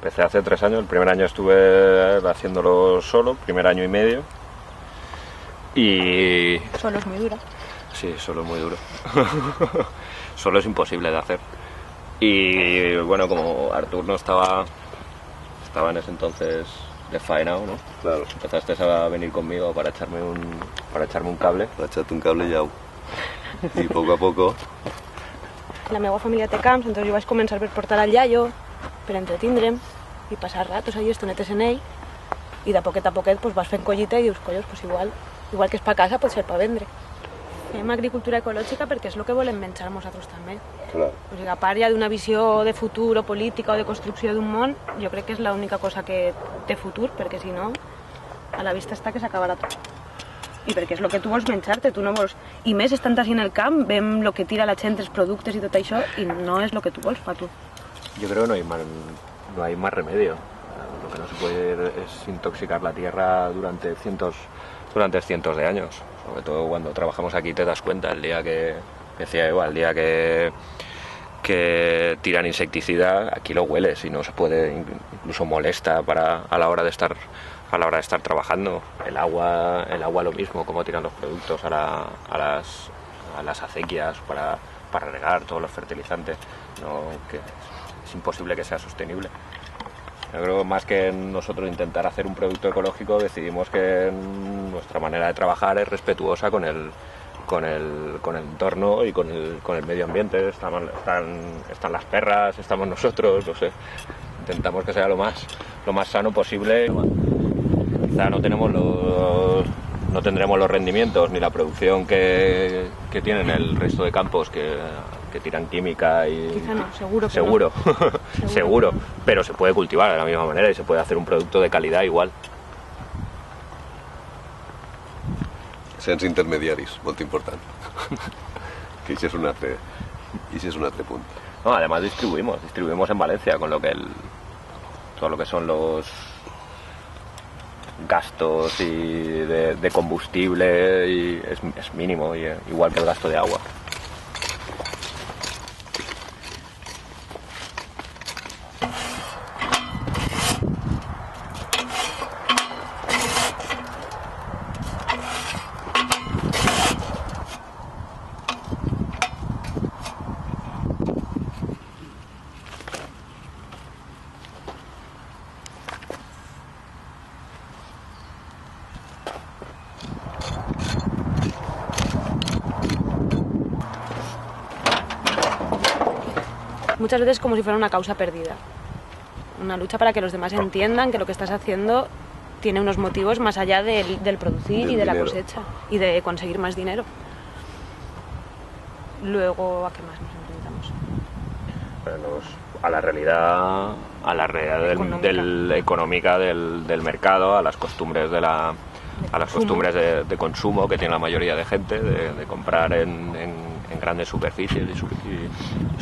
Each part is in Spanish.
empecé hace 3 años. El primer año estuve haciéndolo solo, primer año y medio. Y... Solo es muy duro. Sí, solo es muy duro. Solo es imposible de hacer. Y bueno, como Artur no estaba en ese entonces desfaenado, ¿no? Claro. Empezaste a venir conmigo para echarme un cable. Para echarte un cable ja. I poc a poc... La meva família té camps, entonces jo vaig començar per portar al iaio, per entretindre'm i passar ratos allí, estonetes en ell, i de poquet a poquet pues, vas fent collita i dius, collos, pues igual que és per casa, pot ser per vendre. Fem agricultura ecològica perquè és el que volem menjar nosaltres també. Clar. O sigui, a part ja d'una visió de futur o política o de construcció d'un món, jo crec que és l'única cosa que té futur, perquè si no, a la vista està que s'acabarà tot. I perquè és el que tu vols menjar-te, tu no vols... I més estant així en el camp, vem el que tira la gent, els productes i tot això, i no és el que tu vols per tu. Yo creo que no hay más remedio. Lo que no se puede es intoxicar la tierra durante cientos de años. Sobre todo cuando trabajamos aquí te das cuenta, el día que decía igual, el día que tiran insecticida, aquí lo hueles y no se puede, incluso molesta a la hora de estar trabajando. El agua lo mismo, cómo tiran los productos a las acequias para regar todos los fertilizantes. No, que es imposible que sea sostenible. Yo creo más que nosotros intentar hacer un producto ecológico, decidimos que nuestra manera de trabajar es respetuosa con el entorno y con el medio ambiente. Están las perras, estamos nosotros, no sé. Intentamos que sea lo más sano posible. Quizá no tendremos los rendimientos ni la producción que tienen el resto de campos que tiran química y... Quizá no, seguro que seguro, no. seguro, pero se puede cultivar de la misma manera y se puede hacer un producto de calidad igual. Sense intermediaris, molt important. Que això és un altre punt. No, además distribuimos en Valencia, con lo que todo lo que son los gastos de combustible y es mínimo, igual que el gasto de agua. Muchas veces como si fuera una causa perdida. Una lucha para que los demás entiendan que lo que estás haciendo tiene unos motivos más allá del producir y de la cosecha y de conseguir más dinero. Luego, ¿a qué más nos enfrentamos? A la realidad económica del mercado, a las costumbres de consumo que tiene la mayoría de gente, de comprar en grandes superficies y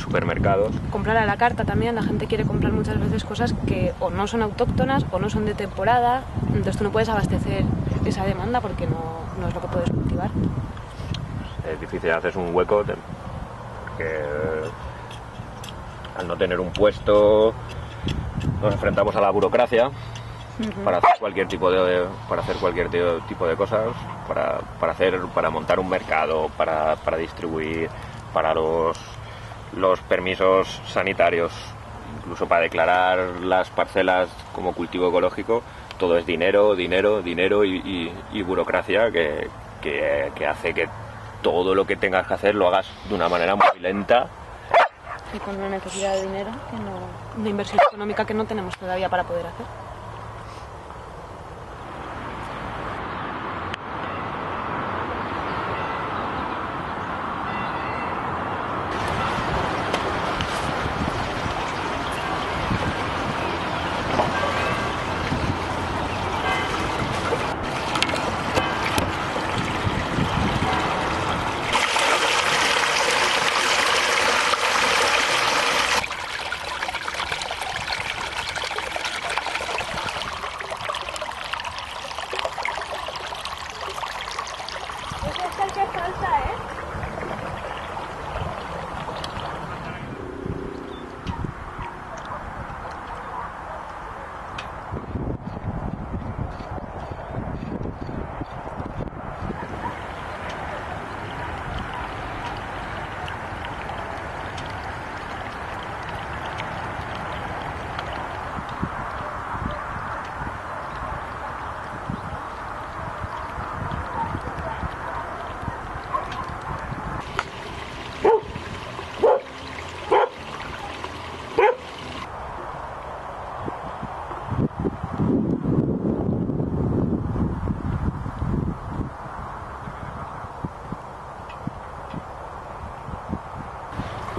supermercados. Comprar a la carta también, la gente quiere comprar muchas veces cosas que o no son autóctonas o no son de temporada, entonces tú no puedes abastecer esa demanda porque no es lo que puedes cultivar. Es difícil, haces un hueco porque al no tener un puesto nos enfrentamos a la burocracia. Para hacer cualquier tipo de cosas, para montar un mercado, para distribuir, para los permisos sanitarios, incluso para declarar las parcelas como cultivo ecológico, todo es dinero y burocracia que hace que todo lo que tengas que hacer lo hagas de una manera muy lenta. Y con una necesidad de dinero, una inversión económica que no tenemos todavía para poder hacer.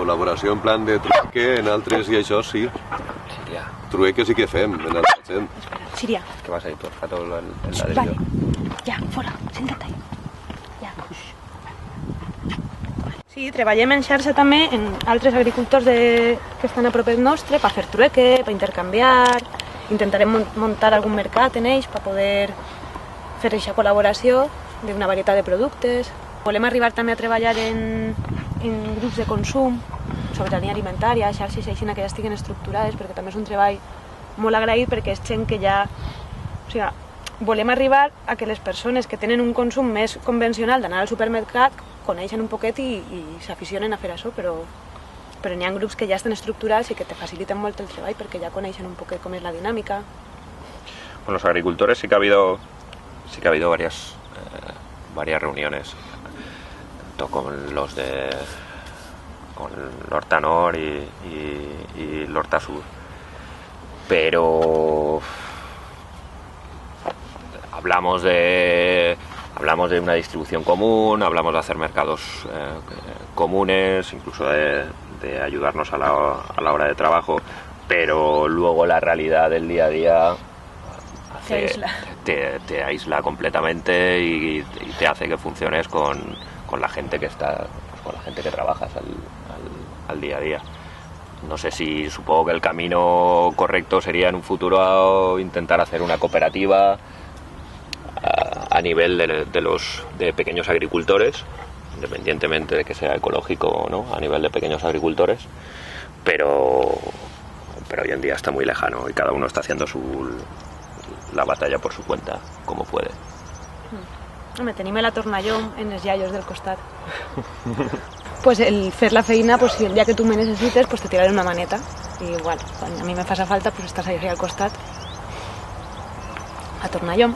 Col·laboració en plan de trueque en altres i això sí. Siria, Trueque sí que fem en altra gent. Espera, Siria. ¿qué vas ahí todo el rato el Vale. ladrillo? Ja, fora, senta't ahí. Ja. Sí, treballem en xarxa també en altres agricultors que estan a propet nostre per fer trueque, per intercanviar. Intentarem muntar algun mercat en ells per poder fer aquesta col·laboració d'una varietat de productes. Volem arribar també a treballar en grups de consum, sobirania alimentària, xarxes així que ja estiguen estructurades, perquè també és un treball molt agraït perquè és gent que ja... O sigui, volem arribar a que les persones que tenen un consum més convencional d'anar al supermercat coneixen un poquet i s'aficionen a fer això, però n'hi ha grups que ja estan estructurats i que te faciliten molt el treball perquè ja coneixen un poquet com és la dinàmica. Con los agricultores sí que ha habido varias reuniones, tanto con los de con L'Horta Nord y L'Horta Sur, pero hablamos de una distribución común, hablamos de hacer mercados comunes, incluso de ayudarnos a la hora de trabajo, pero luego la realidad del día a día te aísla completamente y te hace que funciones con la gente que está, pues, con la gente que trabajas al día a día. No sé si, supongo que el camino correcto sería en un futuro intentar hacer una cooperativa a nivel de pequeños agricultores, independientemente de que sea ecológico o no, a nivel de pequeños agricultores, pero hoy en día está muy lejano y cada uno está haciendo la batalla por su cuenta, como puede. Home, tenim la Tornalló en els iaios del costat. Pues el fer la feina, pues si el dia que tu me necessites, pues te tiraré una maneta. I bueno, quan a mi me faça falta, pues estàs ahí al costat. A Tornalló.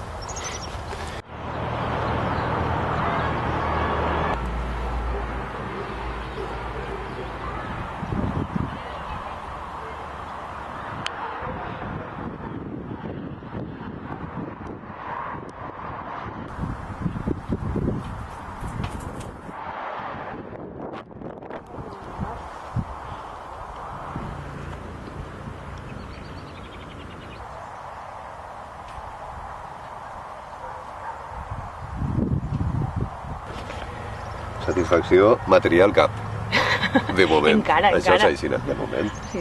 Satisfacció material cap. De moment. Encara. Això és així, de moment. Sí.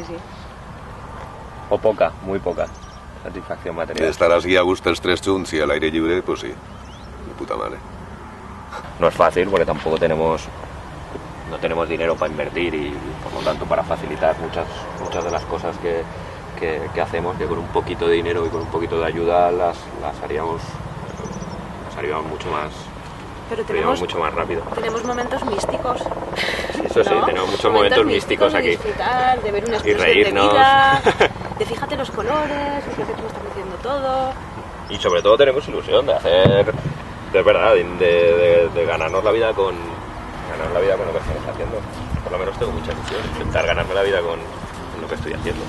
O poca, muy poca satisfacción material. Estaràs aquí a gust els tres junts i a l'aire lliure, pues sí. De puta madre. No es fácil porque tampoco tenemos dinero para invertir y por lo tanto para facilitar muchas de las cosas que hacemos, que con un poquito de dinero y con un poquito de ayuda las haríamos mucho más. Pero tenemos mucho más rápido. Tenemos momentos místicos. Eso sí, ¿no? tenemos muchos momentos místicos de aquí. Disfrutar, de ver una Y explosión reírnos. de vida, de fíjate los colores, es lo que tú estás diciendo todo. Y sobre todo tenemos ilusión de hacer, de verdad, de ganarnos la vida con lo que estamos haciendo. Por lo menos tengo mucha ilusión, intentar ganarme la vida con lo que estoy haciendo.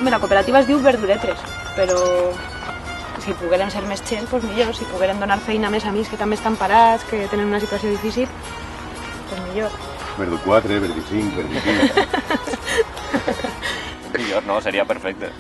Home, la cooperativa es diu Verduretres, però si poguérem ser més gent, doncs millor. Si poguérem donar feina a més amics que també estan parats, que tenen una situació difícil, doncs millor. Verdu 4, verdu 5, verdu 5. Millor no, sería perfecto.